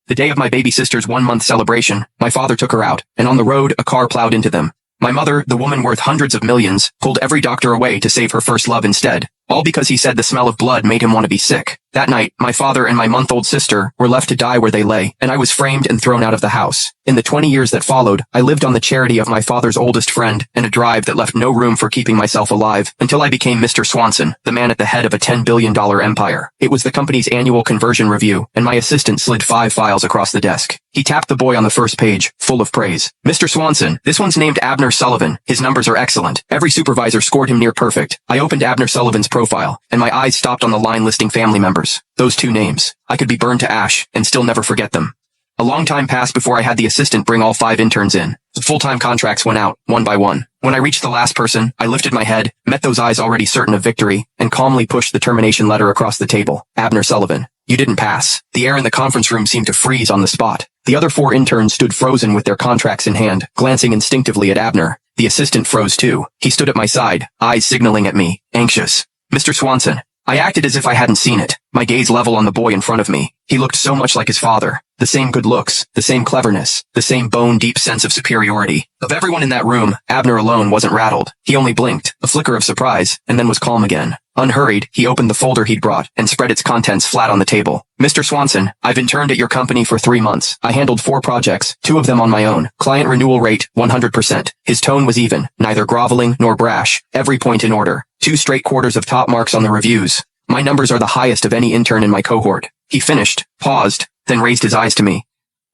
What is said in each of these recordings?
The day of my baby sister's 1-month celebration, my father took her out, and on the road, a car plowed into them. My mother, the woman worth hundreds of millions, pulled every doctor away to save her first love instead, all because he said the smell of blood made him want to be sick. That night, my father and my month-old sister were left to die where they lay, and I was framed and thrown out of the house. In the 20 years that followed, I lived on the charity of my father's oldest friend and a drive that left no room for keeping myself alive until I became Mr. Swanson, the man at the head of a $10 billion empire. It was the company's annual conversion review, and my assistant slid 5 files across the desk. He tapped the boy on the first page, full of praise. Mr. Swanson, this one's named Abner Sullivan. His numbers are excellent. Every supervisor scored him near perfect. I opened Abner Sullivan's profile, and my eyes stopped on the line listing family members. Those 2 names. I could be burned to ash and still never forget them. A long time passed before I had the assistant bring all 5 interns in. The full-time contracts went out, one by one. When I reached the last person, I lifted my head, met those eyes already certain of victory, and calmly pushed the termination letter across the table. Abner Sullivan, you didn't pass. The air in the conference room seemed to freeze on the spot. The other 4 interns stood frozen with their contracts in hand, glancing instinctively at Abner. The assistant froze too. He stood at my side, eyes signaling at me, anxious. Mr. Swanson. I acted as if I hadn't seen it, my gaze level on the boy in front of me. He looked so much like his father. The same good looks, the same cleverness, the same bone-deep sense of superiority. Of everyone in that room, Abner alone wasn't rattled. He only blinked, a flicker of surprise, and then was calm again. Unhurried, he opened the folder he'd brought and spread its contents flat on the table. Mr. Swanson, I've interned at your company for 3 months. I handled 4 projects, 2 of them on my own. Client renewal rate, 100%. His tone was even, neither groveling nor brash. Every point in order. 2 straight quarters of top marks on the reviews. My numbers are the highest of any intern in my cohort. He finished, paused, then raised his eyes to me.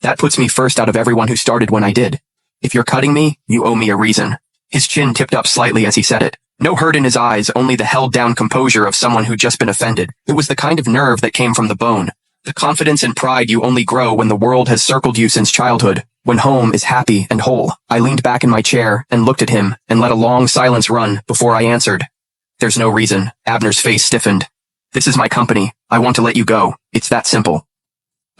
That puts me first out of everyone who started when I did. If you're cutting me, you owe me a reason. His chin tipped up slightly as he said it. No hurt in his eyes, only the held-down composure of someone who'd just been offended. It was the kind of nerve that came from the bone. The confidence and pride you only grow when the world has circled you since childhood, when home is happy and whole. I leaned back in my chair and looked at him and let a long silence run before I answered. There's no reason. Abner's face stiffened. This is my company. I want to let you go. It's that simple.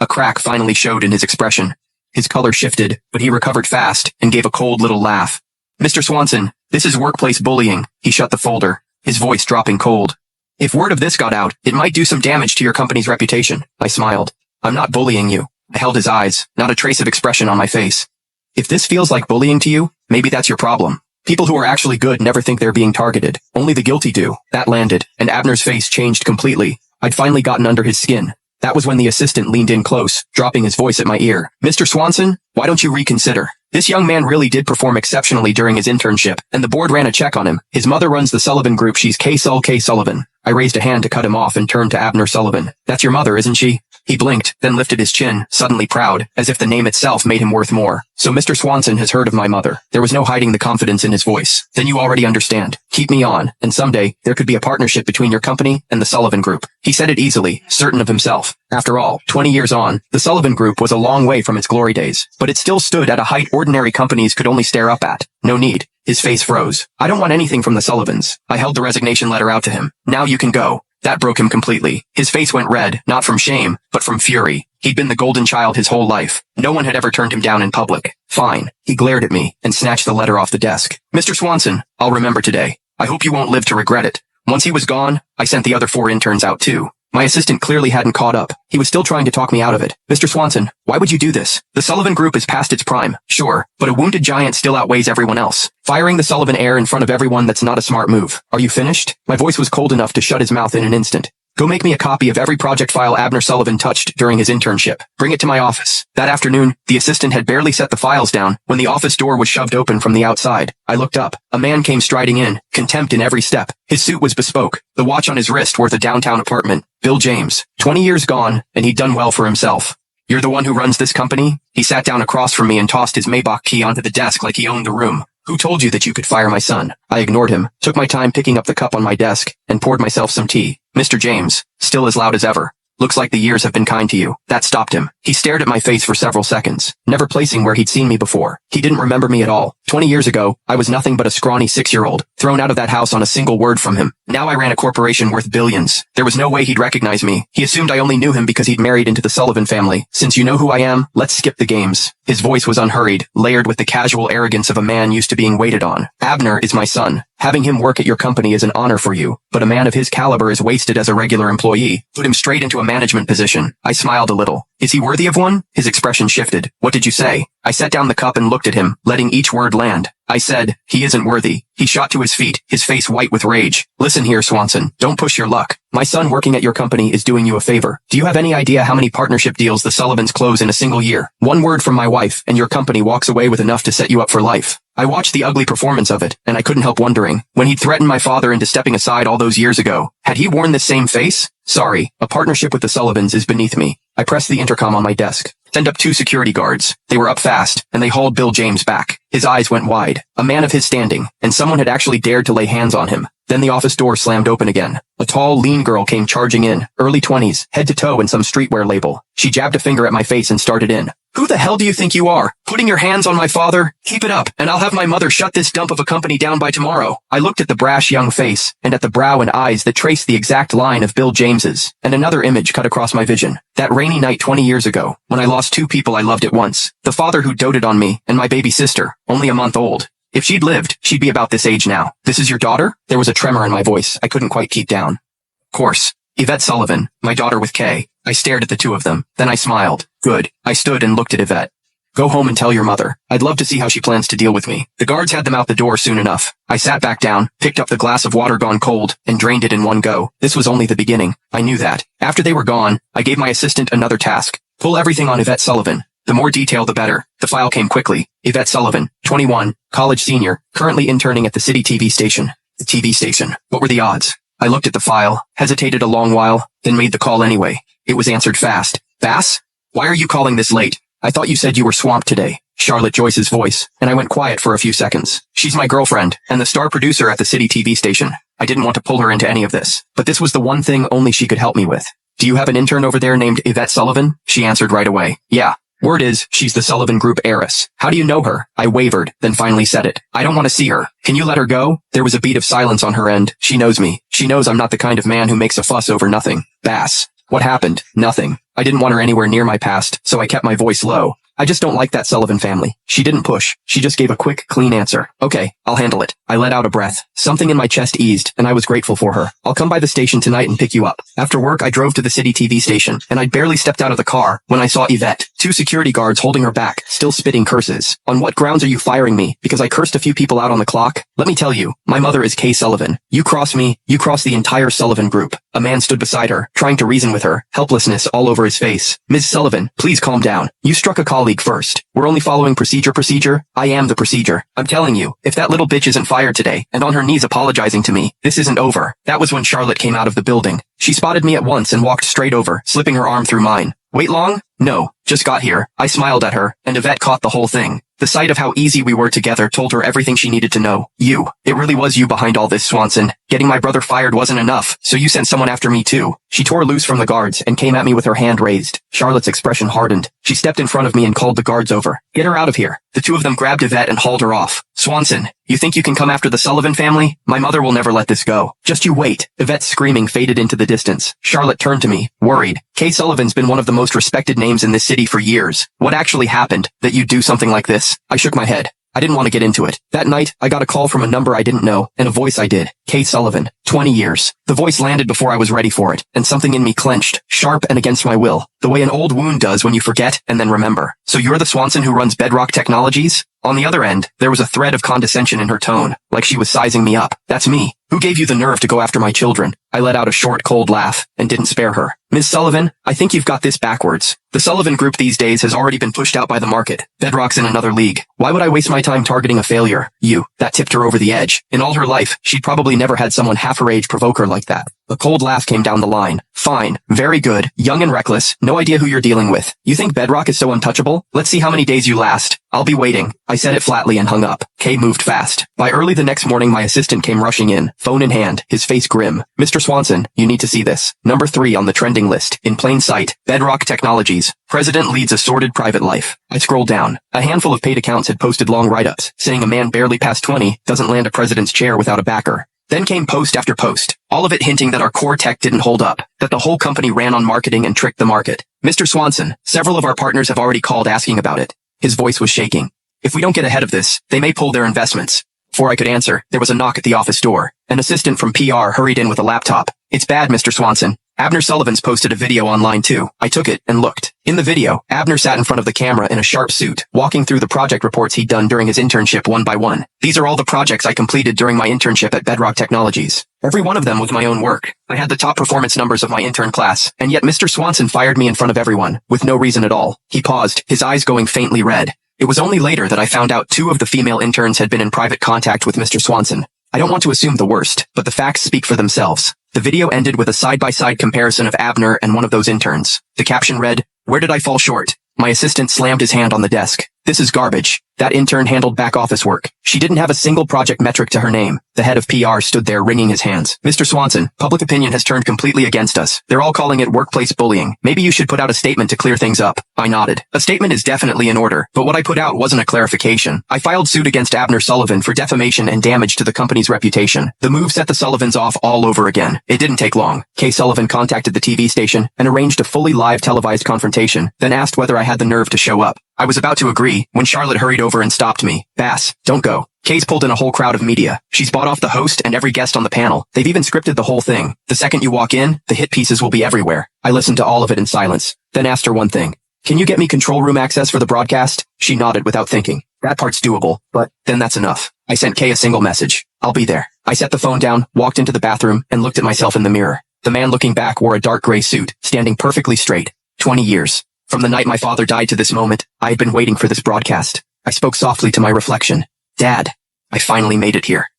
A crack finally showed in his expression. His color shifted, but he recovered fast and gave a cold little laugh. Mr. Swanson, this is workplace bullying. He shut the folder, his voice dropping cold. If word of this got out, it might do some damage to your company's reputation. I smiled. I'm not bullying you. I held his eyes, not a trace of expression on my face. If this feels like bullying to you, maybe that's your problem. People who are actually good never think they're being targeted. Only the guilty do. That landed, and Abner's face changed completely. I'd finally gotten under his skin. That was when the assistant leaned in close, dropping his voice at my ear. Mr. Swanson, why don't you reconsider? This young man really did perform exceptionally during his internship, and the board ran a check on him. His mother runs the Sullivan Group. She's K. Sullivan. I raised a hand to cut him off and turned to Abner Sullivan. That's your mother, isn't she? He blinked, then lifted his chin, suddenly proud, as if the name itself made him worth more. So Mr. Swanson has heard of my mother. There was no hiding the confidence in his voice. Then you already understand. Keep me on, and someday, there could be a partnership between your company and the Sullivan Group. He said it easily, certain of himself. After all, 20 years on, the Sullivan Group was a long way from its glory days, but it still stood at a height ordinary companies could only stare up at. No need. His face froze. I don't want anything from the Sullivans. I held the resignation letter out to him. Now you can go. That broke him completely. His face went red, not from shame, but from fury. He'd been the golden child his whole life. No one had ever turned him down in public. Fine. He glared at me and snatched the letter off the desk. Mr. Swanson, I'll remember today. I hope you won't live to regret it. Once he was gone, I sent the other 4 interns out too. My assistant clearly hadn't caught up. He was still trying to talk me out of it. Mr. Swanson, why would you do this? The Sullivan Group is past its prime, sure, but a wounded giant still outweighs everyone else. Firing the Sullivan heir in front of everyone, that's not a smart move. Are you finished? My voice was cold enough to shut his mouth in an instant. Go make me a copy of every project file Abner Sullivan touched during his internship. Bring it to my office. That afternoon, the assistant had barely set the files down when the office door was shoved open from the outside. I looked up. A man came striding in, contempt in every step. His suit was bespoke, the watch on his wrist worth a downtown apartment. Bill James. 20 years gone, and he'd done well for himself. You're the one who runs this company? He sat down across from me and tossed his Maybach key onto the desk like he owned the room. Who told you that you could fire my son? I ignored him, took my time picking up the cup on my desk, and poured myself some tea. Mr. James, still as loud as ever. Looks like the years have been kind to you. That stopped him. He stared at my face for several seconds, never placing where he'd seen me before. He didn't remember me at all. 20 years ago, I was nothing but a scrawny 6-year-old, thrown out of that house on a single word from him. Now I ran a corporation worth billions. There was no way he'd recognize me. He assumed I only knew him because he'd married into the Sullivan family. Since you know who I am, let's skip the games. His voice was unhurried, layered with the casual arrogance of a man used to being waited on. Abner is my son. Having him work at your company is an honor for you, but a man of his caliber is wasted as a regular employee. Put him straight into a management position. I smiled a little. Is he worth Worthy of one? His expression shifted. What did you say? I set down the cup and looked at him, letting each word land. I said, he isn't worthy. He shot to his feet, his face white with rage. Listen here, Swanson. Don't push your luck. My son working at your company is doing you a favor. Do you have any idea how many partnership deals the Sullivans close in a single year? One word from my wife, and your company walks away with enough to set you up for life. I watched the ugly performance of it, and I couldn't help wondering, when he'd threatened my father into stepping aside all those years ago, had he worn this same face? Sorry, a partnership with the Sullivans is beneath me. I pressed the intercom on my desk. Send up 2 security guards. They were up fast, and they hauled Bill James back. His eyes went wide. A man of his standing, and someone had actually dared to lay hands on him. Then the office door slammed open again. A tall, lean girl came charging in, early 20s, head to toe in some streetwear label. She jabbed a finger at my face and started in. Who the hell do you think you are? Putting your hands on my father? Keep it up, and I'll have my mother shut this dump of a company down by tomorrow. I looked at the brash young face, and at the brow and eyes that traced the exact line of Bill James's, and another image cut across my vision. That rainy night 20 years ago, when I lost 2 people I loved at once. The father who doted on me, and my baby sister, only a month old. If she'd lived, she'd be about this age now. This is your daughter? There was a tremor in my voice I couldn't quite keep down. Of course. Yvette Sullivan, my daughter with K. I stared at the 2 of them. Then I smiled. Good. I stood and looked at Yvette. Go home and tell your mother. I'd love to see how she plans to deal with me. The guards had them out the door soon enough. I sat back down, picked up the glass of water gone cold, and drained it in one go. This was only the beginning. I knew that. After they were gone, I gave my assistant another task. Pull everything on Yvette Sullivan. The more detail, the better. The file came quickly. Yvette Sullivan, 21, college senior, currently interning at the city TV station. The TV station. What were the odds? I looked at the file, hesitated a long while, then made the call anyway. It was answered fast. Bass? Why are you calling this late? I thought you said you were swamped today. Charlotte Joyce's voice, and I went quiet for a few seconds. She's my girlfriend, and the star producer at the city TV station. I didn't want to pull her into any of this, but this was the one thing only she could help me with. Do you have an intern over there named Yvette Sullivan? She answered right away. Yeah. Word is, she's the Sullivan Group heiress. How do you know her? I wavered, then finally said it. I don't want to see her. Can you let her go? There was a beat of silence on her end. She knows me. She knows I'm not the kind of man who makes a fuss over nothing. Bass. What happened? Nothing. I didn't want her anywhere near my past, so I kept my voice low. I just don't like that Sullivan family. She didn't push. She just gave a quick, clean answer. Okay, I'll handle it. I let out a breath. Something in my chest eased, and I was grateful for her. I'll come by the station tonight and pick you up. After work, I drove to the city TV station, and I'd barely stepped out of the car when I saw Yvette. 2 security guards holding her back, still spitting curses. On what grounds are you firing me? Because I cursed a few people out on the clock? Let me tell you, my mother is Kay Sullivan. You cross me, you cross the entire Sullivan Group. A man stood beside her, trying to reason with her, helplessness all over his face. Ms. Sullivan, please calm down. You struck a colleague first. We're only following procedure. I am the procedure. I'm telling you, if that little bitch isn't fired today, and on her knees apologizing to me, this isn't over. That was when Charlotte came out of the building. She spotted me at once and walked straight over, slipping her arm through mine. Wait long? No, just got here. I smiled at her, and Yvette caught the whole thing. The sight of how easy we were together told her everything she needed to know. You. It really was you behind all this, Swanson. Getting my brother fired wasn't enough, so you sent someone after me too. She tore loose from the guards and came at me with her hand raised. Charlotte's expression hardened. She stepped in front of me and called the guards over. Get her out of here. The 2 of them grabbed Yvette and hauled her off. Swanson, you think you can come after the Sullivan family? My mother will never let this go. Just you wait. Yvette's screaming faded into the distance. Charlotte turned to me, worried. Kay Sullivan's been one of the most respected names in this city for years. What actually happened, that you'd do something like this? I shook my head. I didn't want to get into it. That night, I got a call from a number I didn't know, and a voice I did. Kay Sullivan. 20 years. The voice landed before I was ready for it, and something in me clenched, sharp and against my will, the way an old wound does when you forget and then remember. So you're the Swanson who runs Bedrock Technologies? On the other end, there was a thread of condescension in her tone, like she was sizing me up. That's me. Who gave you the nerve to go after my children? I let out a short, cold laugh, and didn't spare her. Ms. Sullivan, I think you've got this backwards. The Sullivan Group these days has already been pushed out by the market. Bedrock's in another league. Why would I waste my time targeting a failure? You. That tipped her over the edge. In all her life, she'd probably never had someone half her age provoke her like that. A cold laugh came down the line. Fine. Very good. Young and reckless. No idea who you're dealing with. You think Bedrock is so untouchable? Let's see how many days you last. I'll be waiting. I said it flatly and hung up. Kay moved fast. By early the next morning, my assistant came rushing in, phone in hand, his face grim. Mr. Swanson, you need to see this. Number 3 on the trending list. In plain sight. Bedrock Technologies. President leads a sordid private life. I scrolled down. A handful of paid accounts had posted long write-ups, saying a man barely past 20 doesn't land a president's chair without a backer. Then came post after post, all of it hinting that our core tech didn't hold up, that the whole company ran on marketing and tricked the market. Mr. Swanson, several of our partners have already called asking about it. His voice was shaking. If we don't get ahead of this, they may pull their investments. Before I could answer, there was a knock at the office door. An assistant from PR hurried in with a laptop. It's bad, Mr. Swanson. Abner Sullivan's posted a video online too. I took it and looked. In the video, Abner sat in front of the camera in a sharp suit, walking through the project reports he'd done during his internship one by one. These are all the projects I completed during my internship at Bedrock Technologies. Every one of them was my own work. I had the top performance numbers of my intern class, and yet Mr. Swanson fired me in front of everyone, with no reason at all. He paused, his eyes going faintly red. It was only later that I found out 2 of the female interns had been in private contact with Mr. Swanson. I don't want to assume the worst, but the facts speak for themselves. The video ended with a side-by-side comparison of Abner and one of those interns. The caption read, "Where did I fall short?" My assistant slammed his hand on the desk. "This is garbage." That intern handled back office work. She didn't have a single project metric to her name. The head of PR stood there wringing his hands. "Mr. Swanson, public opinion has turned completely against us. They're all calling it workplace bullying. Maybe you should put out a statement to clear things up." I nodded. A statement is definitely in order, but what I put out wasn't a clarification. I filed suit against Abner Sullivan for defamation and damage to the company's reputation. The move set the Sullivans off all over again. It didn't take long. Kay Sullivan contacted the TV station and arranged a fully live televised confrontation, then asked whether I had the nerve to show up. I was about to agree when Charlotte hurried over and stopped me. "Bass, don't go." Kay's pulled in a whole crowd of media. She's bought off the host and every guest on the panel. They've even scripted the whole thing. The second you walk in, the hit pieces will be everywhere. I listened to all of it in silence, then asked her one thing. "Can you get me control room access for the broadcast?" She nodded without thinking. "That part's doable, but then that's enough." I sent Kay a single message. "I'll be there." I set the phone down, walked into the bathroom, and looked at myself in the mirror. The man looking back wore a dark gray suit, standing perfectly straight. 20 years. From the night my father died to this moment, I had been waiting for this broadcast. I spoke softly to my reflection. "Dad, I finally made it here."